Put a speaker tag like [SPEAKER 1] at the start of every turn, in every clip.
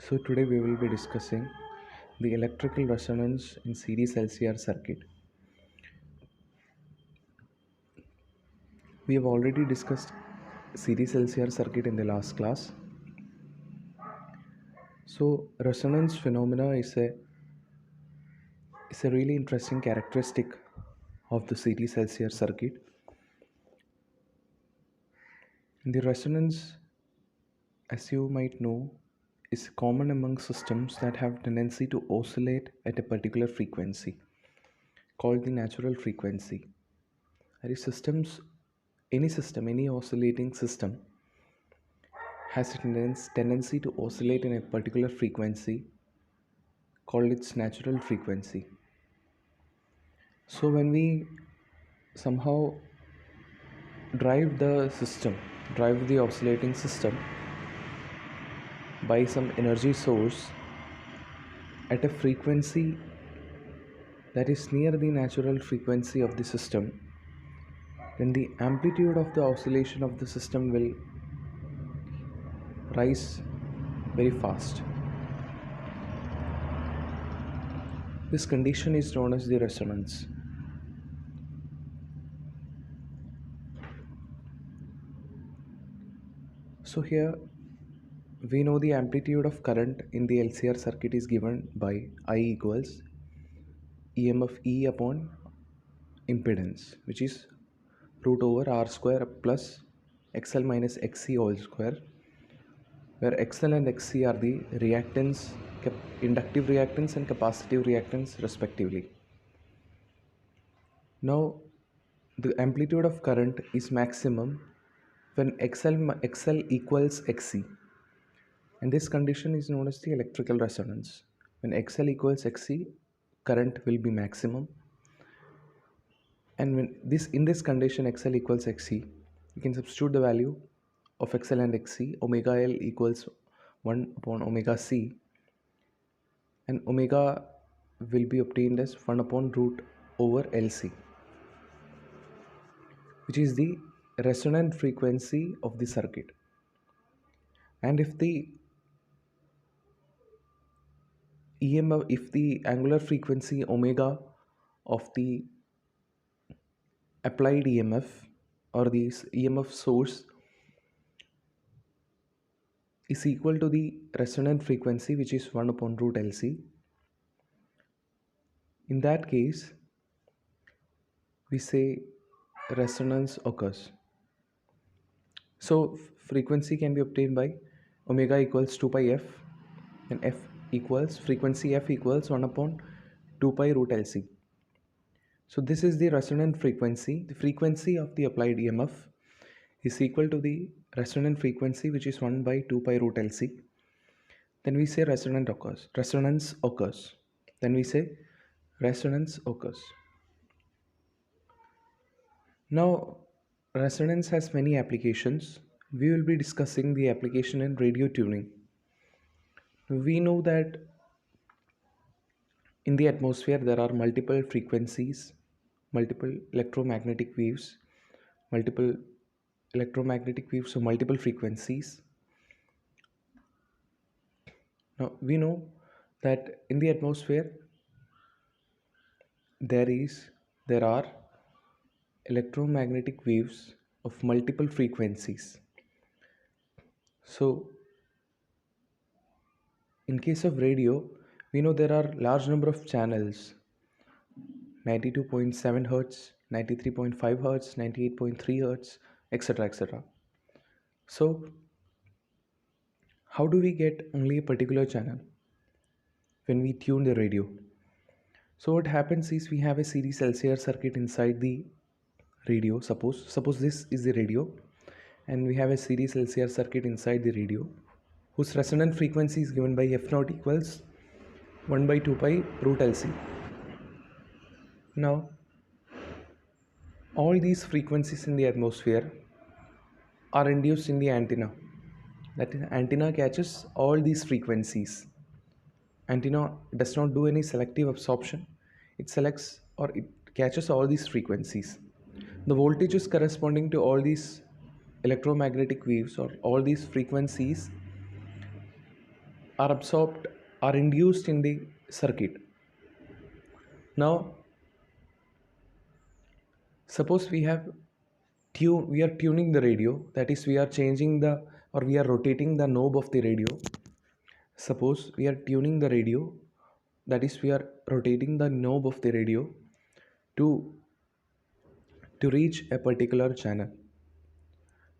[SPEAKER 1] So today we will be discussing the electrical resonance in series LCR circuit. We have already discussed series LCR circuit in the last class. So resonance phenomena is a really interesting characteristic of the series LCR circuit. The resonance, as you might know, is common among systems that have tendency to oscillate at a particular frequency called the natural frequency. That is, any oscillating system has a tendency to oscillate in a particular frequency called its natural frequency. So when we somehow drive the oscillating system by some energy source at a frequency that is near the natural frequency of the system, then the amplitude of the oscillation of the system will rise very fast. This condition is known as the resonance. So here we know the amplitude of current in the LCR circuit is given by I equals EMF E upon impedance, which is root over R square plus XL minus XC all square, where XL and XC are the reactance, inductive reactance and capacitive reactance respectively. Now the amplitude of current is maximum when XL equals XC, and this condition is known as the electrical resonance. When XL equals XC, current will be maximum, and when this in this condition XL equals XC, you can substitute the value of XL and XC. Omega L equals 1 upon omega C, and omega will be obtained as 1 upon root over LC, which is the resonant frequency of the circuit. And if the if the angular frequency omega of the applied EMF or the EMF source is equal to the resonant frequency, which is 1 upon root LC, in that case we say resonance occurs. So frequency can be obtained by omega equals 2 pi f, and frequency f equals 1 upon 2 pi root LC. So this is the resonant frequency. The frequency of the applied EMF is equal to the resonant frequency, which is 1 by 2 pi root LC. Then we say resonance occurs. Then we say resonance occurs. Now, resonance has many applications. We will be discussing the application in radio tuning. We know that in the atmosphere there are multiple frequencies, multiple electromagnetic waves, so multiple frequencies. Now we know that in the atmosphere there are electromagnetic waves of multiple frequencies. So in case of radio, we know there are large number of channels: 92.7 hertz, 93.5 hertz, 98.3 hertz, etc., etc. So how do we get only a particular channel when we tune the radio? So what happens is we have a series LCR circuit inside the radio. Suppose this is the radio, and we have a series LCR circuit inside the radio whose resonant frequency is given by f0 equals 1 by 2 pi root LC. Now all these frequencies in the atmosphere are induced in the antenna. That is, antenna catches all these frequencies. Antenna does not do any selective absorption. It selects or it catches all these frequencies. The voltages corresponding to all these electromagnetic waves or all these frequencies are absorbed, are induced in the circuit. Now suppose we are tuning the radio, that is we are changing the, or we are rotating the knob of the radio. Suppose we are tuning the radio, that is we are rotating the knob of the radio to reach a particular channel.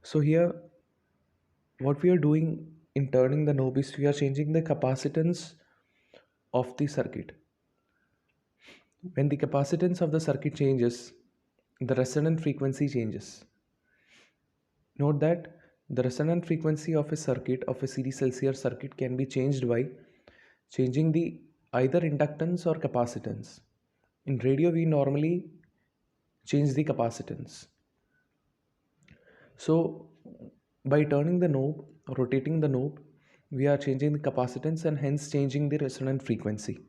[SPEAKER 1] So here what we are doing in turning the knob is we are changing the capacitance of the circuit. When the capacitance of the circuit changes, the resonant frequency changes. Note that the resonant frequency of a circuit, of a series LCR circuit, can be changed by changing the either inductance or capacitance. In radio we normally change the capacitance. So by turning the knob, rotating the knob, we are changing the capacitance and hence changing the resonant frequency.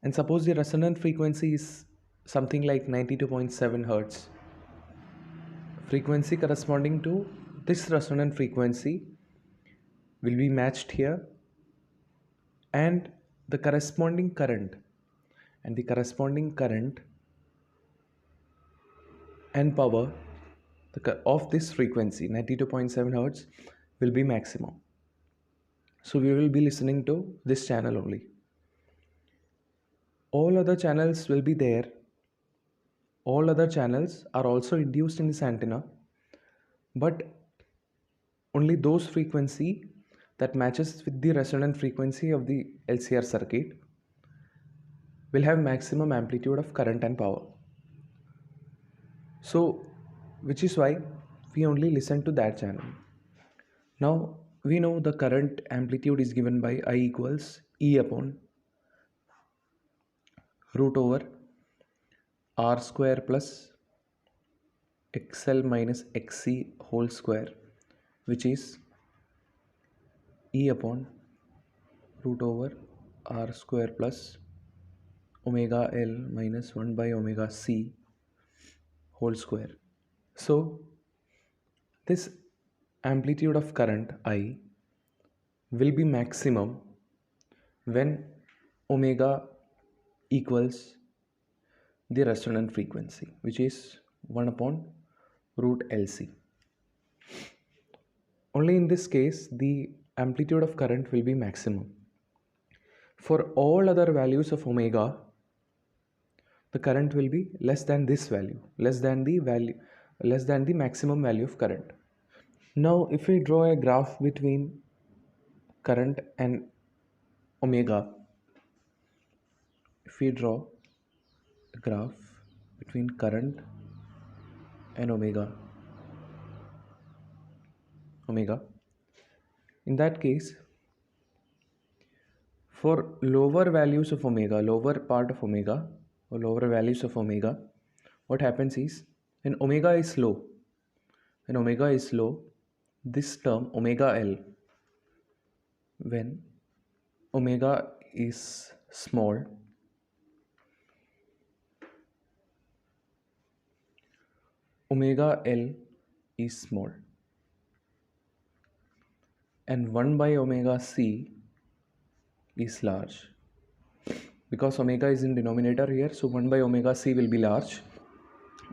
[SPEAKER 1] And suppose the resonant frequency is something like 92.7 Hertz. Frequency corresponding to this resonant frequency will be matched here, and the corresponding current and power of this frequency 92.7 Hertz will be maximum. So we will be listening to this channel only. All other channels will be there. All other channels are also induced in this antenna, but only those frequency that matches with the resonant frequency of the LCR circuit will have maximum amplitude of current and power. So which is why we only listen to that channel. Now we know the current amplitude is given by I equals E upon root over R square plus XL minus XC whole square, which is E upon root over R square plus omega L minus 1 by omega C whole square. So this amplitude of current I will be maximum when omega equals the resonant frequency, which is 1 upon root LC. Only in this case the amplitude of current will be maximum. For all other values of omega, the current will be less than this value, less than the maximum value of current. Now if we draw a graph between current and omega, if we draw a graph between current and omega, in that case, for lower values of omega, lower part of omega or lower values of omega, what happens is when omega is low, this term omega L, when omega is small, omega L is small, and 1 by omega C is large. Because omega is in denominator here, so 1 by omega C will be large.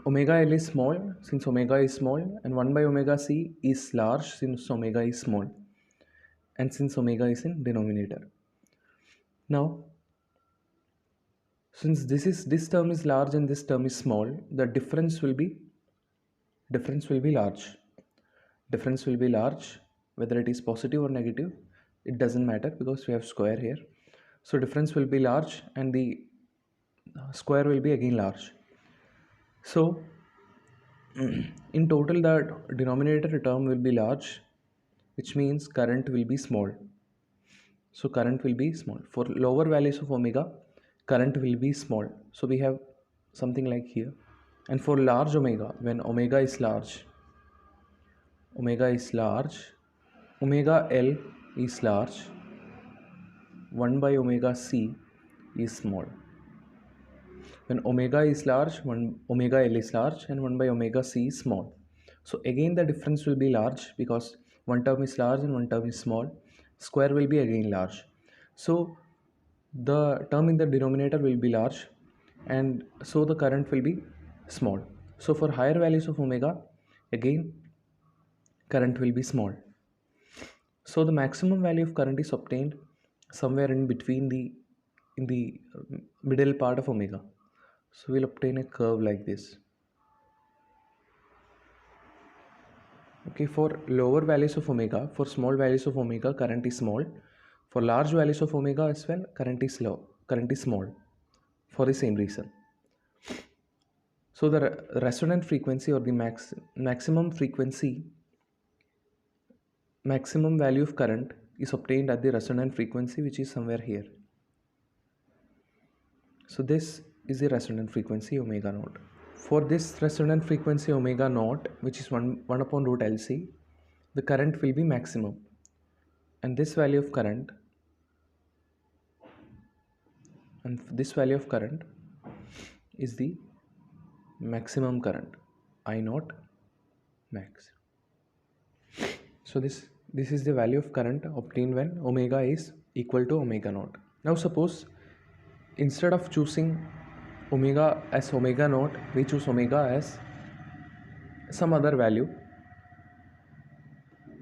[SPEAKER 1] Omega L is small since omega is small, and 1 by omega C is large since omega is small, and since omega is in denominator. Now since this term is large and this term is small, the difference will be large. Difference will be large, whether it is positive or negative, it doesn't matter because we have square here. So difference will be large and the square will be again large. So in total the denominator term will be large, which means current will be small. So current will be small. For lower values of omega, current will be small. So we have something like here. And for large omega, when omega is large, omega L is large, 1 by omega C is small. When omega is large, omega L is large, and 1 by omega C is small. So again the difference will be large because one term is large and one term is small, square will be again large. So the term in the denominator will be large, and so the current will be small. So for higher values of omega, again current will be small. So the maximum value of current is obtained somewhere in between the middle part of omega. So we'll obtain a curve like this. Okay, for lower values of omega, for small values of omega, current is small. For large values of omega as well, current is low, current is small for the same reason. So the resonant frequency or the maximum frequency, maximum value of current is obtained at the resonant frequency, which is somewhere here. So this is the resonant frequency omega naught. For this resonant frequency omega naught, which is 1 upon root LC, the current will be maximum. And this value of current is the maximum current, I naught max. So this is the value of current obtained when omega is equal to omega naught. Now suppose instead of choosing omega as omega naught, we choose omega as some other value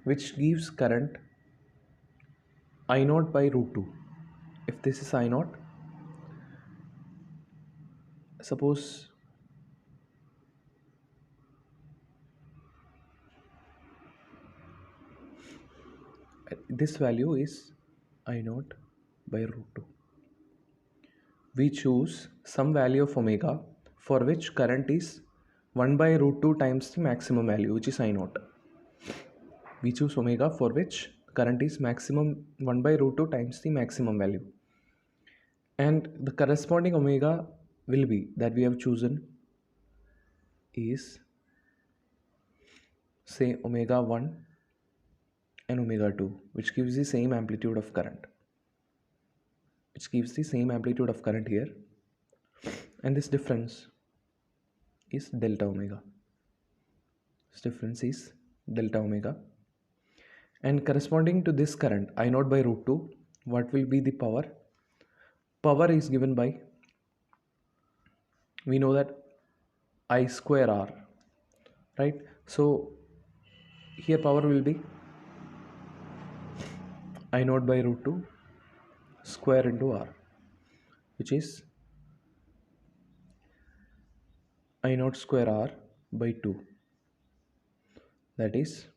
[SPEAKER 1] which gives current I naught by root 2. If this is I naught, suppose this value is I naught by root 2. We choose some value of omega for which current is 1 by root 2 times the maximum value, which is I naught. We choose omega for which current is maximum 1 by root 2 times the maximum value. And the corresponding omega will be that we have chosen is, say, omega 1 and omega 2, which gives the same amplitude of current. Which gives the same amplitude of current here. And this difference is delta omega. This difference is delta omega. And corresponding to this current, I naught by root 2, what will be the power? Power is given by, we know that I square R, right? So here power will be I naught by root 2 square into R, which is I naught square R by 2. That is,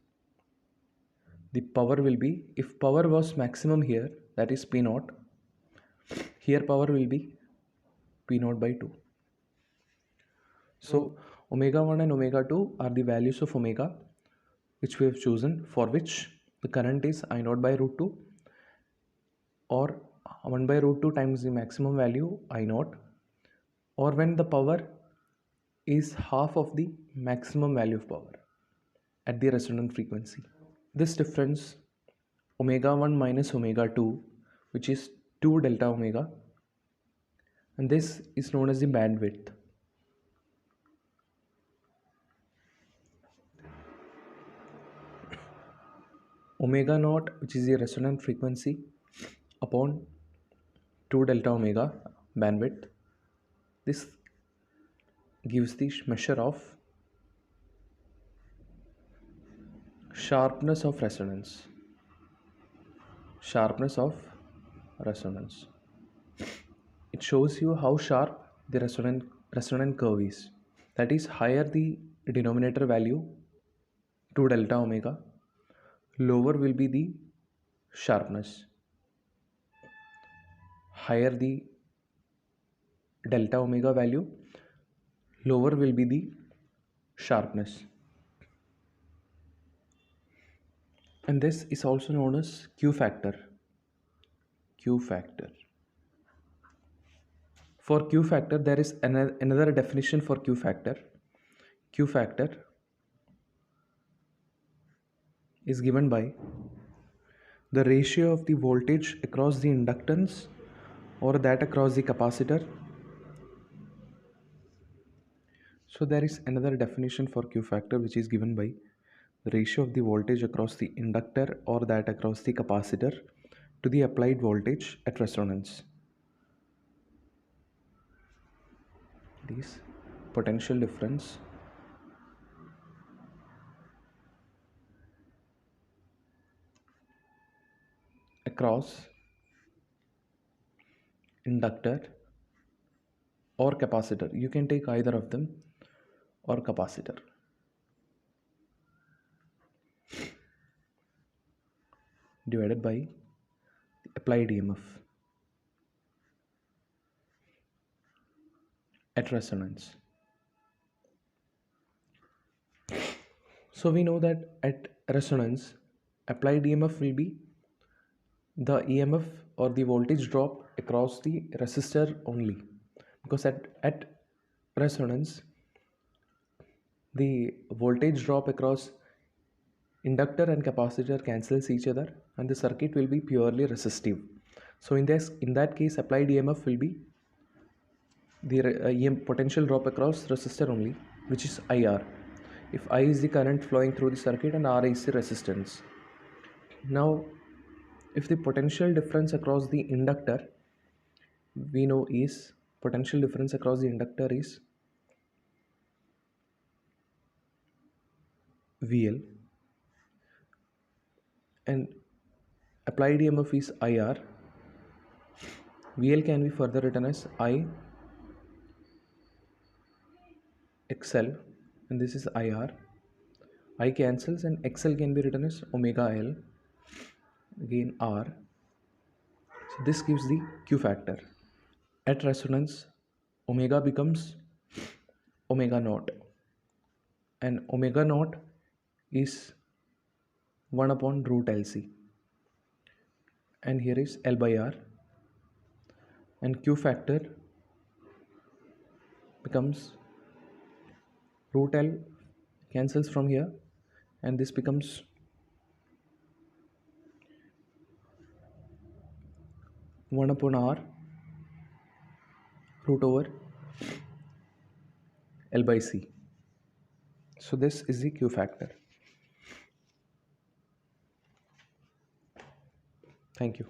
[SPEAKER 1] the power will be, if power was maximum here, that is P naught, here power will be P naught by 2. So omega 1 and omega 2 are the values of omega which we have chosen, for which the current is I naught by root 2 or 1 by root 2 times the maximum value I naught, or when the power is half of the maximum value of power at the resonant frequency. This difference, omega 1 minus omega 2, which is 2 delta omega, and this is known as the bandwidth. Omega naught, which is the resonant frequency, upon 2 delta omega bandwidth, this gives the measure of sharpness of resonance. Sharpness of resonance. It shows you how sharp the resonant curve is. That is, higher the denominator value, 2 delta omega, lower will be the sharpness. Higher the delta omega value, lower will be the sharpness. And this is also known as Q factor. Q factor. For Q factor, there is another definition for Q factor. Q factor is given by the ratio of the voltage across the inductance or that across the capacitor. So there is another definition for Q factor which is given by ratio of the voltage across the inductor or that across the capacitor to the applied voltage at resonance. It is potential difference across inductor or capacitor. You can take either of them, or capacitor, divided by the applied EMF at resonance. So we know that at resonance, applied EMF will be the EMF or the voltage drop across the resistor only, because at resonance the voltage drop across inductor and capacitor cancels each other and the circuit will be purely resistive. So in that case, applied EMF will be the potential drop across resistor only, which is IR, if I is the current flowing through the circuit and R is the resistance. Now if the potential difference across the inductor, we know is potential difference across the inductor is VL, and applied EMF is IR. VL can be further written as I XL, and this is IR. I cancels and XL can be written as omega L, again R. So this gives the Q factor. At resonance, omega becomes omega naught, and omega naught is 1 upon root LC, and here is L by R, and Q factor becomes root L cancels from here, and this becomes 1 upon R root over L by C. So this is the Q factor. Thank you.